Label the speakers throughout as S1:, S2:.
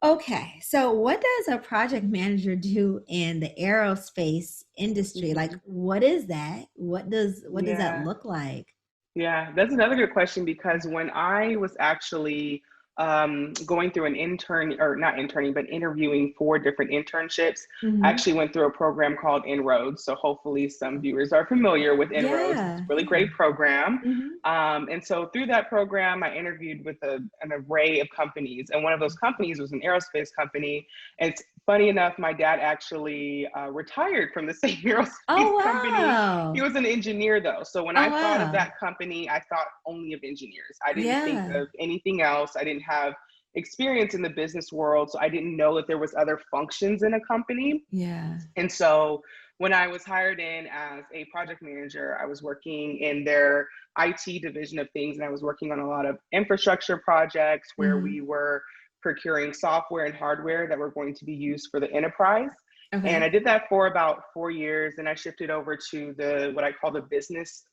S1: Okay, so what does a project manager do in the aerospace industry? Like,
S2: Mhm.
S1: what is that? What does that
S2: Yeah.
S1: look like?
S2: Yeah, that's another good question because when I was actually going through an intern, or not interning, but interviewing for different internships, I
S1: Hmm.
S2: actually went through a program called Inroads. So hopefully some viewers are familiar with Inroads. It's a
S1: Yeah,
S2: really
S1: yeah.
S2: great program.
S1: Hmm.
S2: And so through that program, I interviewed with an array of companies. And one of those companies was an aerospace company. And it's funny enough, my dad actually retired from the same
S1: Oh
S2: aerospace company. He
S1: wow.
S2: was an engineer though. So when
S1: Oh
S2: I thought of
S1: wow.
S2: that company, I thought only of engineers. I didn't think
S1: Yeah.
S2: of anything else. I didn't have experience in the business world. So I didn't know that there was other functions in a company.
S1: Yeah.
S2: And so when I was hired in as a project manager, I was working in their IT division of things, and I was working on a lot of infrastructure projects where
S1: Hmm.
S2: we were procuring software and hardware that were going to be used for the enterprise. And I
S1: Okay.
S2: did that for about 4 years. And I shifted over to the what I call the business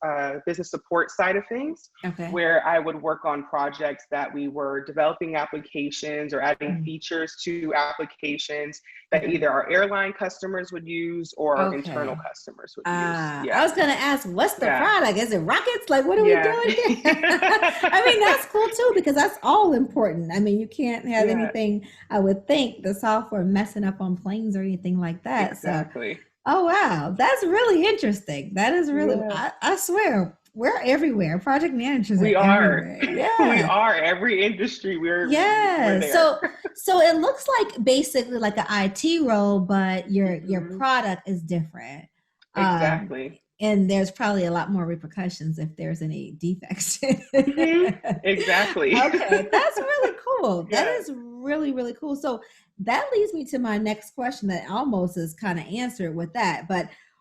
S2: support side of things,
S1: Okay.
S2: where I would work on projects that we were developing applications or adding
S1: Mm.
S2: features to applications that
S1: Okay.
S2: either our airline customers would use or our internal
S1: Okay.
S2: customers would use.
S1: I
S2: Yeah.
S1: was gonna ask, what's the
S2: Yeah.
S1: product? Is it rockets? Like, what are we
S2: Yeah.
S1: doing here? I mean, that's cool too because that's all important. I mean, you can't have
S2: Yeah,
S1: anything. I would think the software messing up on planes or anything like that. So,
S2: exactly.
S1: oh wow, that's really interesting. That is really.
S2: Yeah.
S1: I swear, we're everywhere. Project managers are
S2: We are.
S1: everywhere.
S2: We
S1: Yeah.
S2: are. Every industry we're
S1: Yeah.
S2: there.
S1: So it looks like basically like an IT role, but your
S2: Mhm.
S1: product is different. Um,
S2: Exactly.
S1: and there's probably a lot more repercussions if there's any defects.
S2: Mhm. Exactly.
S1: Okay, that's really cool. That
S2: Yeah.
S1: is really, really cool. So that leads me to my next question that almost is kind of answered with that. But